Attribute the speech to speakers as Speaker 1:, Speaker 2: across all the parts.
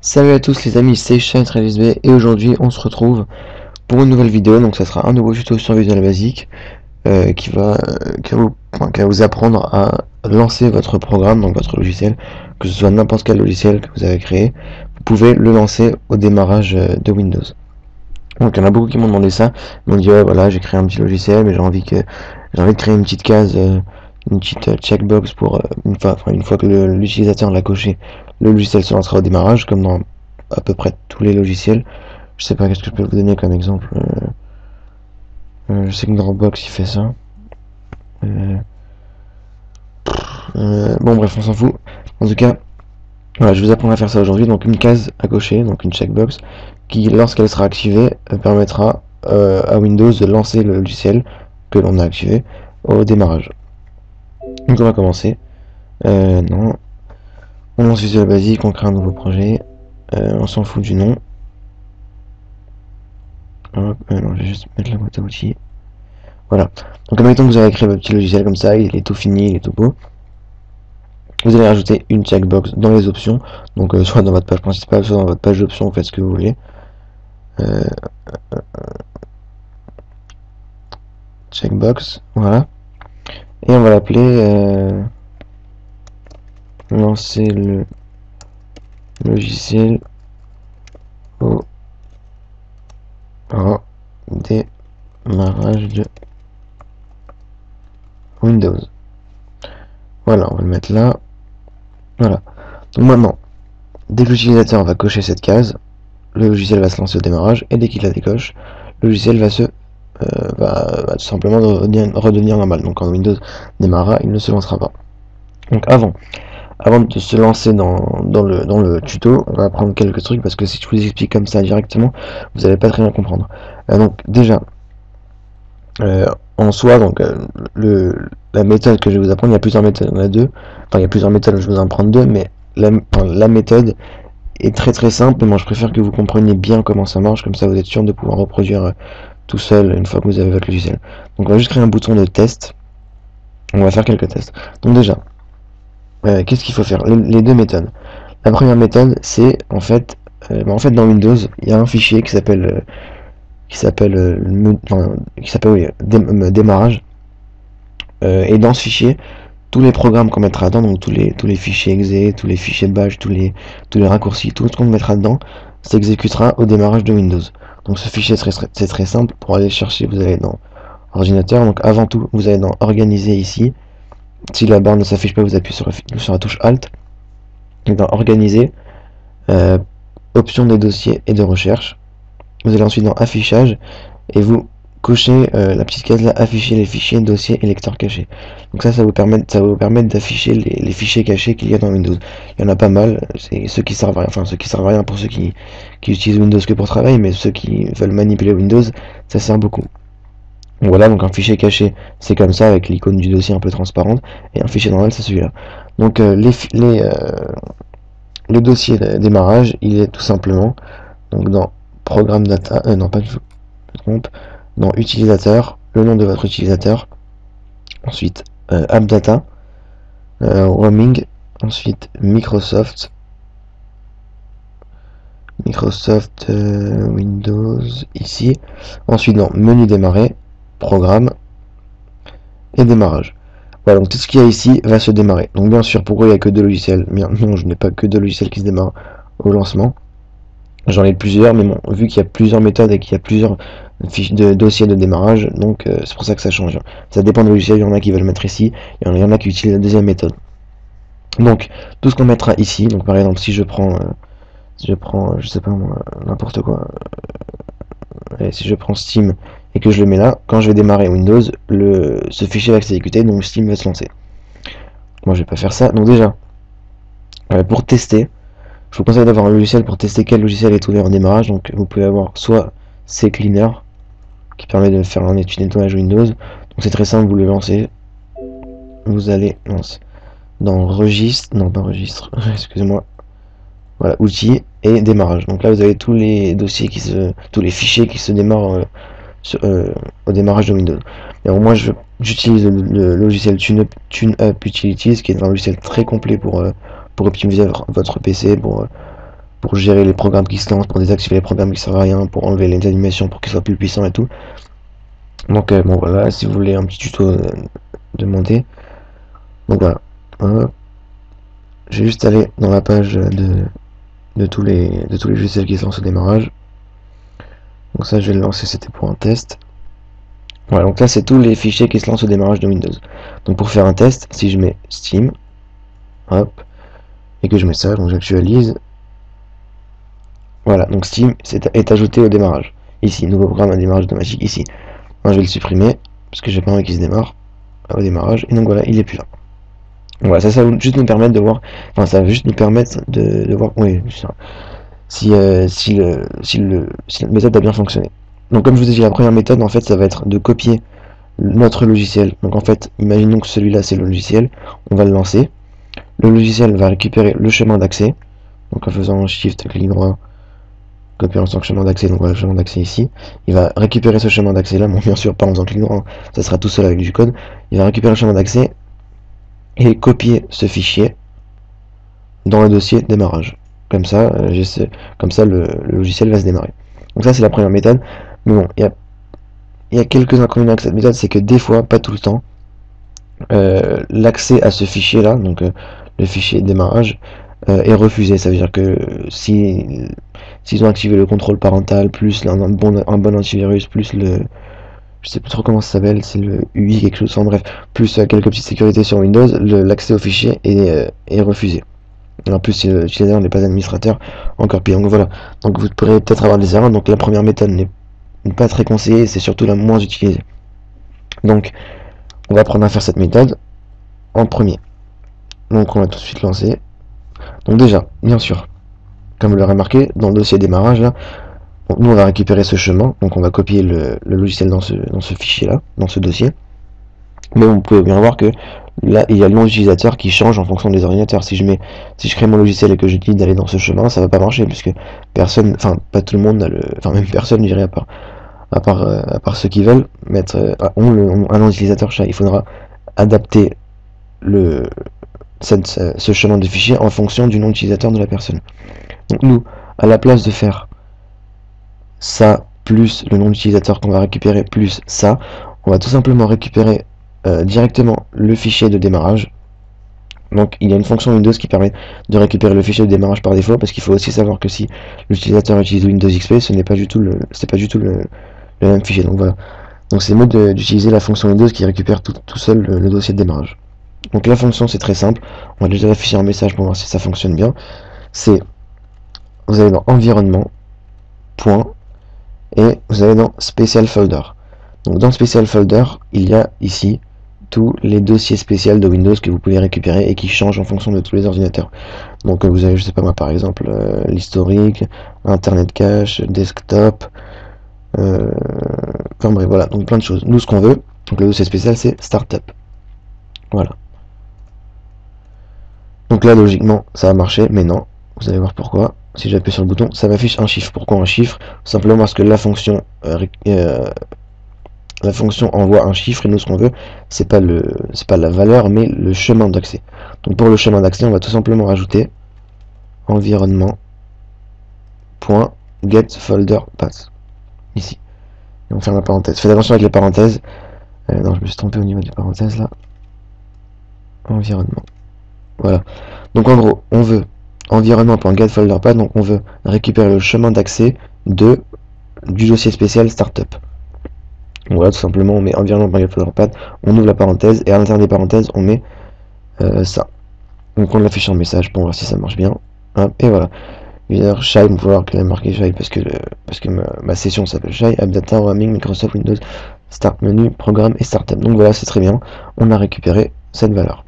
Speaker 1: Salut à tous les amis, c'est ShainTravisB et aujourd'hui on se retrouve pour une nouvelle vidéo. Donc ça sera un nouveau tuto sur Visual Basic qui va vous apprendre à lancer votre programme, donc votre logiciel, que ce soit n'importe quel logiciel que vous avez créé, vous pouvez le lancer au démarrage de Windows. Donc il y en a beaucoup qui m'ont demandé ça, ils m'ont dit ouais voilà j'ai créé un petit logiciel mais j'ai envie de créer une petite case, une petite checkbox pour une fois que l'utilisateur l'a coché, le logiciel se lancera au démarrage comme dans à peu près tous les logiciels. Je sais pas qu'est-ce que je peux vous donner comme exemple. Je sais que Dropbox il fait ça. Bon bref on s'en fout. En tout cas voilà, je vous apprends à faire ça aujourd'hui. Donc une case à cocher, donc une checkbox qui lorsqu'elle sera activée permettra à Windows de lancer le logiciel que l'on a activé au démarrage. Donc on va commencer. Non, on lance Visual Basic, on crée un nouveau projet. On s'en fout du nom. Hop, non, je vais juste mettre la boîte à outils. Voilà. Donc admettons que vous avez créé votre petit logiciel comme ça, il est tout fini, il est tout beau. Vous allez rajouter une checkbox dans les options, donc soit dans votre page principale, soit dans votre page d'options, vous faites ce que vous voulez. Checkbox, voilà. Et on va l'appeler lancer le logiciel au démarrage de Windows. Voilà, on va le mettre là. Voilà. Donc maintenant, dès que l'utilisateur va cocher cette case, le logiciel va se lancer au démarrage et dès qu'il la décoche, le logiciel va tout simplement redevenir normal. Donc quand Windows démarrera, il ne se lancera pas. Donc avant de se lancer dans le tuto, on va apprendre quelques trucs parce que si je vous explique comme ça directement, vous n'allez pas très bien comprendre. Donc déjà, en soi, donc la méthode que je vais vous apprendre, il y a plusieurs méthodes, il y en a deux. Enfin, il y a plusieurs méthodes, je vais vous en prendre deux, mais la méthode est très simple. Mais moi, je préfère que vous compreniez bien comment ça marche, comme ça, vous êtes sûr de pouvoir reproduire tout seul une fois que vous avez votre logiciel. Donc, on va juste créer un bouton de test. On va faire quelques tests. Donc déjà, qu'est-ce qu'il faut faire? Les deux méthodes. La première méthode, c'est en fait dans Windows, il y a un fichier qui s'appelle démarrage. Et dans ce fichier, tous les programmes qu'on mettra dedans, donc tous les fichiers exe, tous les fichiers bash, tous les raccourcis, tout ce qu'on mettra dedans, s'exécutera au démarrage de Windows. Donc ce fichier c'est très simple. Pour aller chercher, vous allez dans ordinateur. Donc avant tout, vous allez dans organiser ici. Si la barre ne s'affiche pas, vous appuyez sur la touche Alt. Et dans organiser, options des dossiers et de recherche. Vous allez ensuite dans affichage et vous cochez la petite case là, afficher les fichiers, dossiers et lecteurs cachés. Donc ça va vous permettre d'afficher les fichiers cachés qu'il y a dans Windows. Il y en a pas mal, c'est ceux qui servent à rien, enfin ceux qui servent à rien pour ceux qui utilisent Windows que pour travail, mais ceux qui veulent manipuler Windows, ça sert beaucoup. Voilà, donc un fichier caché, c'est comme ça, avec l'icône du dossier un peu transparente, et un fichier normal, c'est celui-là. Donc le dossier de démarrage, il est tout simplement donc dans programme data, non pas du tout, je me trompe, dans utilisateur, le nom de votre utilisateur, ensuite app data, roaming, ensuite Microsoft Windows ici, ensuite dans menu démarrer, programme et démarrage. Voilà, donc tout ce qu'il y a ici va se démarrer. Donc bien sûr, pourquoi il n'y a que deux logiciels? Bien non, je n'ai pas que deux logiciels qui se démarrent au lancement. J'en ai plusieurs, mais bon, vu qu'il y a plusieurs méthodes et qu'il y a plusieurs fiches de dossiers de démarrage, donc c'est pour ça que ça change. Ça dépend des logiciels, il y en a qui veulent mettre ici, il y en a qui utilisent la deuxième méthode. Donc, tout ce qu'on mettra ici, donc par exemple, si je prends, je sais pas moi, n'importe quoi, si je prends Steam et que je le mets là, quand je vais démarrer Windows, ce fichier va s'exécuter, donc Steam va se lancer. Moi, je vais pas faire ça. Donc déjà, pour tester, je vous conseille d'avoir un logiciel pour tester quel logiciel est ouvert en démarrage. Donc vous pouvez avoir soit CCleaner qui permet de faire un nettoyage Windows. Donc c'est très simple, vous le lancez. Vous allez dans registre, non pas registre, excusez-moi. Voilà, outils et démarrage. Donc là vous avez tous les dossiers tous les fichiers qui se démarrent au démarrage de Windows. Et alors moi j'utilise le logiciel TuneUp Utilities qui est un logiciel très complet pour optimiser votre PC, pour pour gérer les programmes qui se lancent, pour désactiver les programmes qui servent à rien, pour enlever les animations pour qu'ils soient plus puissants et tout. Donc bon voilà, si vous voulez un petit tuto demandez. Donc voilà. Je vais juste aller dans la page de tous les logiciels qui se lancent au démarrage. Donc ça je vais le lancer, c'était pour un test. Voilà, donc là c'est tous les fichiers qui se lancent au démarrage de Windows. Donc pour faire un test, si je mets Steam, hop, et que je mets ça, donc j'actualise. Voilà, donc Steam est ajouté au démarrage. Ici, nouveau programme à démarrage automatique, ici. Moi je vais le supprimer, parce que j'ai pas envie qu'il se démarre au démarrage, et donc voilà, il est plus là. Voilà, ça va juste nous permettre de voir, enfin ça va juste nous permettre de voir, oui, si la méthode a bien fonctionné. Donc comme je vous ai dit, la première méthode en fait ça va être de copier notre logiciel. Donc en fait, imaginons que celui-là c'est le logiciel, on va le lancer. Le logiciel va récupérer le chemin d'accès, donc en faisant Shift, clic droit, copier en tant que chemin d'accès, donc voilà le chemin d'accès ici. Il va récupérer ce chemin d'accès là, bon bien sûr pas en faisant clic droit, ça sera tout seul avec du code. Il va récupérer le chemin d'accès et copier ce fichier dans le dossier démarrage. Comme ça, le logiciel va se démarrer. Donc ça c'est la première méthode. Mais bon, il y a quelques inconvénients avec cette méthode, c'est que des fois, pas tout le temps, l'accès à ce fichier là, donc le fichier démarrage, est refusé. Ça veut dire que s'ils ont activé le contrôle parental, plus un bon antivirus, plus je sais plus trop comment ça s'appelle, c'est le UI quelque chose, enfin bref, plus quelques petites sécurités sur Windows, l'accès au fichier est refusé. Et en plus, si l'utilisateur n'est pas administrateur, encore pire. Donc voilà, donc vous pourrez peut-être avoir des erreurs. Donc la première méthode n'est pas très conseillée, c'est surtout la moins utilisée. Donc on va apprendre à faire cette méthode en premier. Donc on va tout de suite lancer. Donc déjà, bien sûr, comme vous l'aurez marqué, dans le dossier démarrage là, bon, nous on va récupérer ce chemin, donc on va copier le logiciel dans ce fichier là, dans ce dossier. Mais vous pouvez bien voir que là il y a le nom d'utilisateur qui change en fonction des ordinateurs. Si je crée mon logiciel et que je dis d'aller dans ce chemin, ça va pas marcher puisque personne, enfin pas tout le monde n'a même personne, je dirais à part ceux qui veulent mettre un nom d'utilisateur chat. Il faudra adapter ce chemin de fichier en fonction du nom d'utilisateur de la personne. Donc nous, à la place de faire ça plus le nom d'utilisateur qu'on va récupérer plus ça, on va tout simplement récupérer directement le fichier de démarrage. Donc il y a une fonction Windows qui permet de récupérer le fichier de démarrage par défaut, parce qu'il faut aussi savoir que si l'utilisateur utilise Windows XP, ce n'est pas du tout le même fichier. Donc voilà. Donc c'est mieux d'utiliser la fonction Windows qui récupère tout seul le dossier de démarrage. Donc la fonction c'est très simple. On va déjà afficher un message pour voir si ça fonctionne bien. C'est vous allez dans environnement, point, et vous allez dans Special Folder. Donc dans Special Folder, il y a ici tous les dossiers spéciaux de Windows que vous pouvez récupérer et qui changent en fonction de tous les ordinateurs. Donc vous avez, je sais pas moi, par exemple, l'historique, Internet Cache, Desktop, enfin bref, voilà, donc plein de choses. Nous, ce qu'on veut, donc le dossier spécial, c'est Startup. Voilà. Donc là, logiquement, ça va marcher, mais non. Vous allez voir pourquoi. Si j'appuie sur le bouton, ça m'affiche un chiffre. Pourquoi un chiffre? Simplement parce que la fonction envoie un chiffre et nous ce qu'on veut c'est pas la valeur mais le chemin d'accès. Donc pour le chemin d'accès on va tout simplement rajouter environnement .get folder path ici et on ferme la parenthèse. Faites attention avec les parenthèses, non je me suis trompé au niveau des parenthèses là, environnement, voilà. Donc en gros on veut environnement.get folder path, donc on veut récupérer le chemin d'accès du dossier spécial startup. Voilà, tout simplement, on met environnement.getFolderPath, on ouvre la parenthèse, et à l'intérieur des parenthèses, on met ça. Donc on l'affiche en message pour voir si ça marche bien. Hop, et voilà. User Shai, il faut voir qu'il a marqué Shai parce que ma session s'appelle Shai, AppData, Roaming, Microsoft Windows, Start Menu, Programme et Startup. Donc voilà, c'est très bien, on a récupéré cette valeur.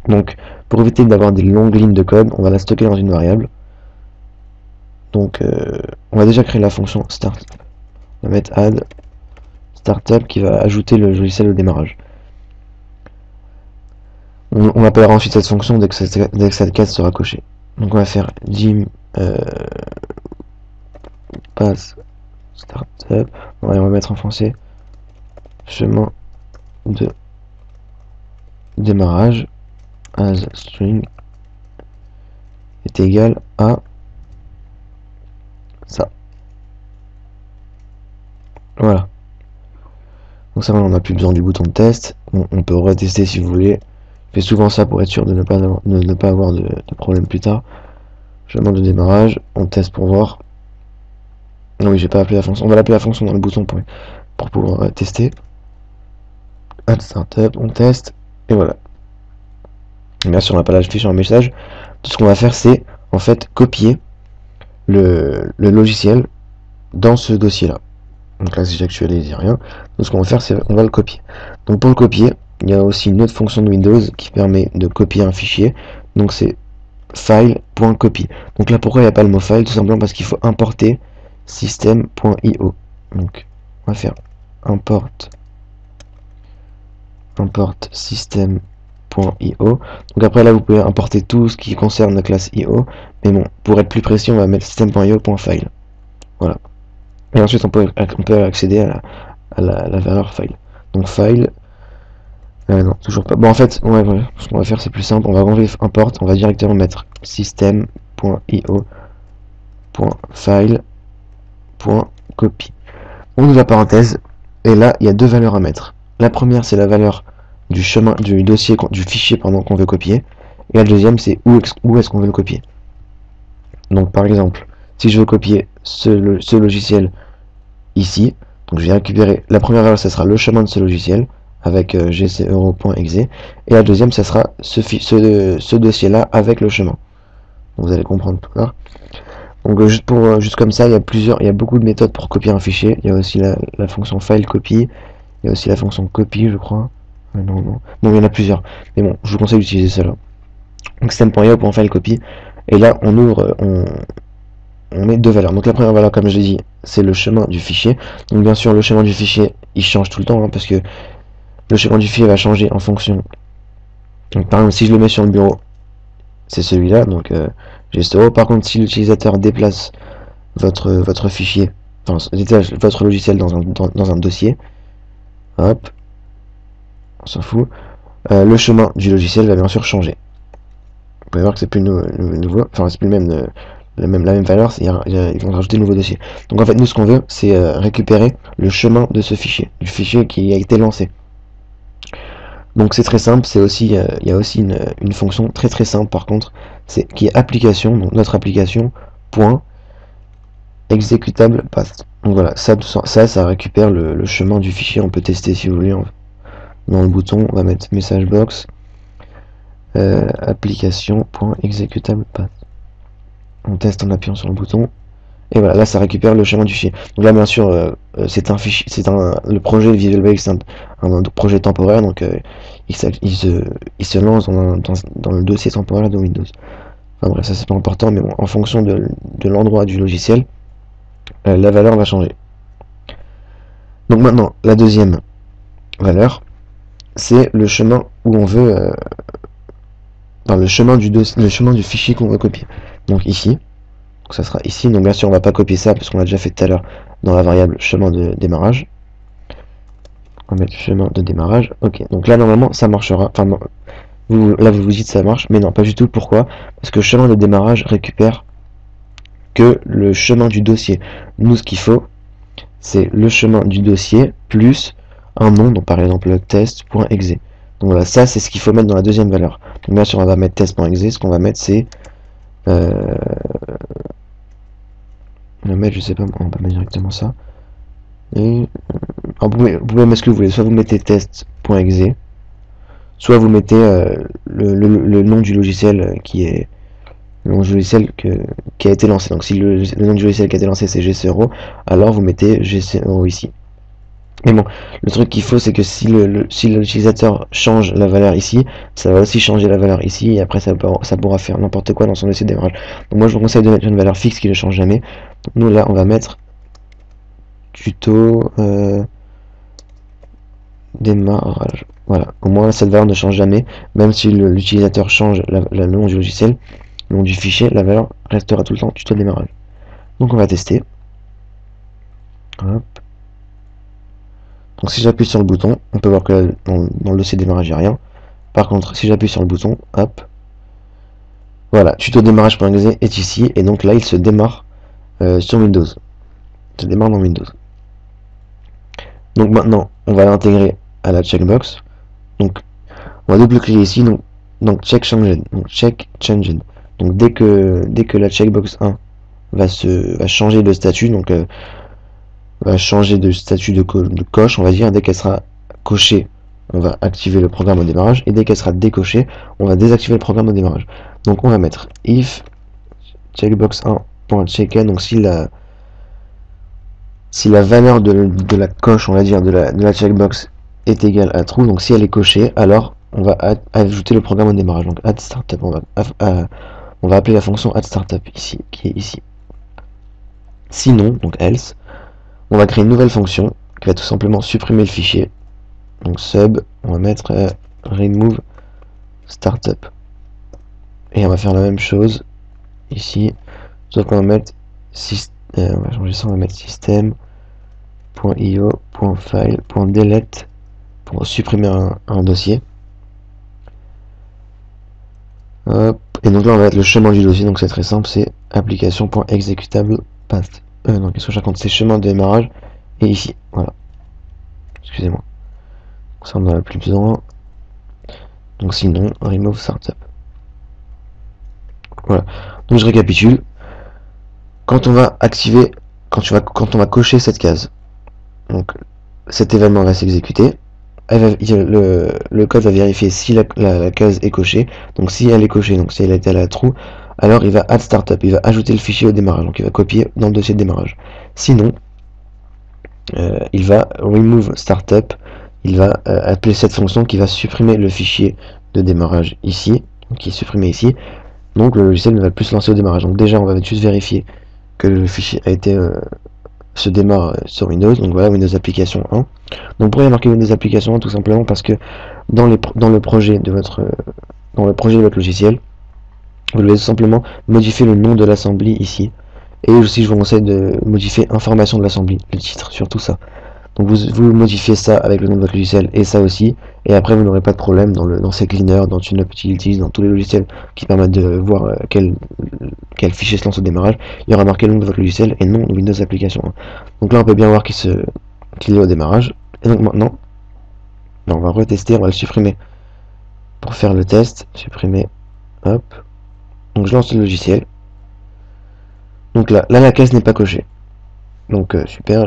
Speaker 1: Donc, pour éviter d'avoir des longues lignes de code, on va la stocker dans une variable. Donc, on va déjà créer la fonction start. On va mettre add startup qui va ajouter le logiciel au démarrage. On appellera ensuite cette fonction dès que cette case sera cochée. Donc on va faire dim pass startup. On va mettre en français chemin de démarrage as string est égal à Voilà. Donc ça, on n'a plus besoin du bouton de test. On peut retester si vous voulez. Je fais souvent ça pour être sûr de ne pas avoir de problème plus tard. Je demande de démarrage, on teste pour voir. Non oui, j'ai pas appelé la fonction. On va l'appeler la fonction dans le bouton pour pouvoir tester. Add startup, on teste, et voilà. Et bien sûr, on n'a pas l'affiche en message. Tout ce qu'on va faire, c'est en fait copier le logiciel dans ce dossier-là. Donc là, si j'actualise, il n'y a rien. Donc ce qu'on va faire, c'est on va le copier. Donc pour le copier, il y a aussi une autre fonction de Windows qui permet de copier un fichier. Donc c'est file.copy. Donc là, pourquoi il n'y a pas le mot file? Tout simplement parce qu'il faut importer system.io. Donc on va faire import system.io. Donc après là, vous pouvez importer tout ce qui concerne la classe io. Mais bon, pour être plus précis, on va mettre system.io.file. Voilà. Et ensuite, on peut accéder à la valeur file. Donc file. Non, toujours pas. Bon, en fait, ouais, ce qu'on va faire, c'est plus simple. On va enlever import, on va directement mettre system.io.file.copy. On ouvre la parenthèse, et là, il y a deux valeurs à mettre. La première, c'est la valeur du chemin, du dossier, du fichier, pardon, qu'on veut copier. Et la deuxième, c'est où est-ce qu'on veut le copier. Donc, par exemple, si je veux copier ce logiciel ici, donc je vais récupérer, la première valeur, ça sera le chemin de ce logiciel, avec gceuro.exe, et la deuxième, ça sera ce dossier-là avec le chemin. Donc, vous allez comprendre tout là. Donc juste comme ça, il y a beaucoup de méthodes pour copier un fichier. Il y a aussi la fonction file copy, il y a aussi la fonction copy, je crois. Non, il y en a plusieurs. Mais bon, je vous conseille d'utiliser celle-là. Donc system.io.file copy, et là on ouvre, on met deux valeurs. Donc la première valeur, comme je l'ai dit, c'est le chemin du fichier. Donc bien sûr, le chemin du fichier, il change tout le temps, hein, parce que le chemin du fichier va changer en fonction. Donc par exemple, si je le mets sur le bureau, c'est celui-là, donc gceuro. Par contre, si l'utilisateur déplace votre fichier, enfin déplace votre logiciel dans un dossier, hop, on s'en fout, le chemin du logiciel va bien sûr changer. Vous pouvez voir que c'est plus nouveau, enfin c'est plus la même valeur, ils vont rajouter de nouveaux dossiers. Donc en fait, nous ce qu'on veut, c'est récupérer le chemin de ce fichier, du fichier qui a été lancé. Donc c'est très simple, c'est aussi, il y a aussi une fonction très simple par contre, qui est application, donc notre application, point, exécutable path. Donc voilà, ça récupère le chemin du fichier, on peut tester si vous voulez. Dans le bouton, on va mettre message box, application.exécutable path. On teste en appuyant sur le bouton. Et voilà, là ça récupère le chemin du fichier. Donc là bien sûr, c'est un fichier, le projet Visual Basic, c'est un projet temporaire, donc il se lance dans le dossier temporaire de Windows. Enfin bref, ça c'est pas important, mais bon, en fonction de l'endroit du logiciel, la valeur va changer. Donc maintenant, la deuxième valeur, c'est le chemin où on veut, enfin, le chemin du fichier qu'on veut copier. Donc ici. Donc ça sera ici, donc bien sûr on va pas copier ça parce qu'on l'a déjà fait tout à l'heure dans la variable chemin de démarrage. On va mettre chemin de démarrage, ok, donc là normalement ça marchera, enfin non, là vous vous dites ça marche, mais non pas du tout, pourquoi? Parce que chemin de démarrage récupère que le chemin du dossier. Nous ce qu'il faut, c'est le chemin du dossier plus un nom, donc par exemple test.exe. Donc voilà, ça c'est ce qu'il faut mettre dans la deuxième valeur. Donc bien sûr on va mettre test.exe, ce qu'on va mettre c'est on va mettre, je sais pas, on va mettre directement ça. Et vous pouvez mettre ce que vous voulez, soit vous mettez test.exe, soit vous mettez le nom du logiciel qui est le nom du logiciel qui a été lancé. Donc si le nom du logiciel qui a été lancé c'est gceuro, alors vous mettez gceuro ici. Mais bon, le truc qu'il faut c'est que si l'utilisateur change la valeur ici, ça va aussi changer la valeur ici, et après ça pourra faire n'importe quoi dans son dossier de démarrage. Donc moi je vous conseille de mettre une valeur fixe qui ne change jamais. Donc nous là on va mettre tuto démarrage. Voilà, au moins cette valeur ne change jamais, même si l'utilisateur change le nom du logiciel, le nom du fichier, la valeur restera tout le temps tuto démarrage. Donc on va tester. Hop. Donc si j'appuie sur le bouton, on peut voir que dans le dossier démarrage il n'y a rien. Par contre, si j'appuie sur le bouton, hop, voilà, tuto démarrage.exe est ici, et donc là il se démarre sur Windows. Il se démarre dans Windows. Donc maintenant, on va l'intégrer à la checkbox. Donc on va double-cliquer ici, donc check changed. Donc check changed. Donc dès que la checkbox 1 va changer de statut, donc va changer de statut de coche, on va dire, dès qu'elle sera cochée, on va activer le programme au démarrage, et dès qu'elle sera décochée, on va désactiver le programme au démarrage. Donc on va mettre if checkbox 1.checked, donc si la valeur de la coche, on va dire, de la checkbox est égale à true, donc si elle est cochée, alors on va ajouter le programme au démarrage. Donc add startup, on va appeler la fonction add startup ici, qui est ici. Sinon, donc else, on va créer une nouvelle fonction qui va tout simplement supprimer le fichier. Donc sub, on va mettre remove startup. Et on va faire la même chose ici, sauf qu'on va mettre on va changer ça, on va mettre system.io.file.delete pour supprimer un dossier. Hop. Et donc là on va mettre le chemin du dossier, donc c'est très simple, c'est application.executable path. Non, qu'est-ce que je raconte, c'est chemin de démarrage, et ici, voilà. Excusez-moi. Ça on n'en a plus besoin. Donc sinon, remove startup. Voilà. Donc je récapitule. Quand on va activer, quand on va cocher cette case, donc cet événement va s'exécuter. Le code va vérifier si la case est cochée. Donc si elle est cochée, donc si elle est à la true, alors il va add startup, il va ajouter le fichier au démarrage, donc il va copier dans le dossier de démarrage. Sinon, il va remove startup, il va appeler cette fonction qui va supprimer le fichier de démarrage ici, qui est supprimé ici. Donc le logiciel ne va plus se lancer au démarrage. Donc déjà on va juste vérifier que le fichier a été se démarre sur Windows. Donc voilà, Windows Application 1. Donc pourquoi il y a marqué Windows Application 1? Tout simplement parce que dans le projet de votre logiciel, vous devez simplement modifier le nom de l'assembly ici. Et aussi je vous conseille de modifier information de l'assembly, le titre, surtout ça. Donc vous modifiez ça avec le nom de votre logiciel et ça aussi, et après vous n'aurez pas de problème dans ces cleaners, dans TuneUp Utilities, dans tous les logiciels qui permettent de voir quel fichier se lance au démarrage, il y aura marqué le nom de votre logiciel et non Windows Application 1. Donc là on peut bien voir qu'il est au démarrage, et donc maintenant, on va retester, on va le supprimer. Pour faire le test, supprimer, hop, donc je lance le logiciel, donc là la case n'est pas cochée. Donc super,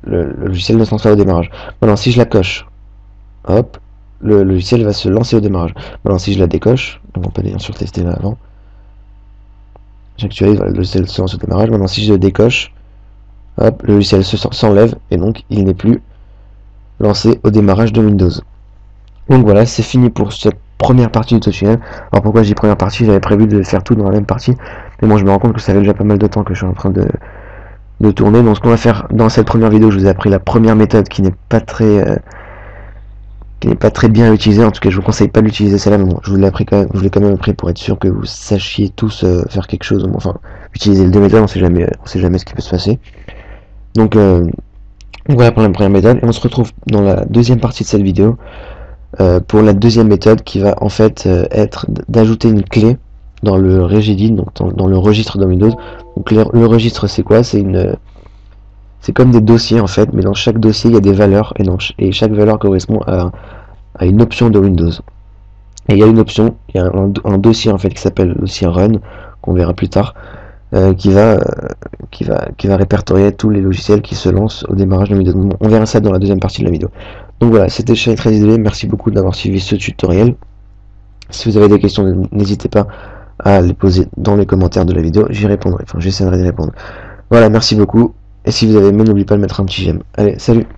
Speaker 1: le logiciel ne se lance pas au démarrage. Maintenant si je la coche, hop, le logiciel va se lancer au démarrage. Maintenant si je la décoche, donc on peut bien sûr tester là avant. J'actualise, voilà, le logiciel se lance au démarrage. Maintenant si je le décoche, hop, le logiciel s'enlève et donc il n'est plus lancé au démarrage de Windows. Donc voilà, c'est fini pour cette première partie du tutoriel. Alors pourquoi je dis première partie, j'avais prévu de faire tout dans la même partie, mais moi je me rends compte que ça fait déjà pas mal de temps que je suis en train de tourner. Donc ce qu'on va faire dans cette première vidéo, je vous ai appris la première méthode qui n'est pas très bien utilisée. En tout cas je vous conseille pas d'utiliser celle-là, mais bon, je vous l'ai quand même appris pour être sûr que vous sachiez tous faire quelque chose, enfin utiliser les deux méthodes, on sait jamais ce qui peut se passer. Donc voilà pour la première méthode, et on se retrouve dans la deuxième partie de cette vidéo pour la deuxième méthode qui va en fait être d'ajouter une clé dans le regedit, donc dans le registre de Windows. Donc le registre c'est quoi? C'est comme des dossiers en fait, mais dans chaque dossier il y a des valeurs, et chaque valeur correspond à une option de Windows. Et il y a une option, il y a un dossier en fait qui s'appelle le dossier run, qu'on verra plus tard, qui va répertorier tous les logiciels qui se lancent au démarrage de Windows. On verra ça dans la deuxième partie de la vidéo. Donc voilà, c'était très isolé, merci beaucoup d'avoir suivi ce tutoriel. Si vous avez des questions, n'hésitez pas à les poser dans les commentaires de la vidéo, j'y répondrai, enfin j'essaierai d'y répondre. Voilà, merci beaucoup, et si vous avez aimé, n'oubliez pas de mettre un petit j'aime. Allez, salut!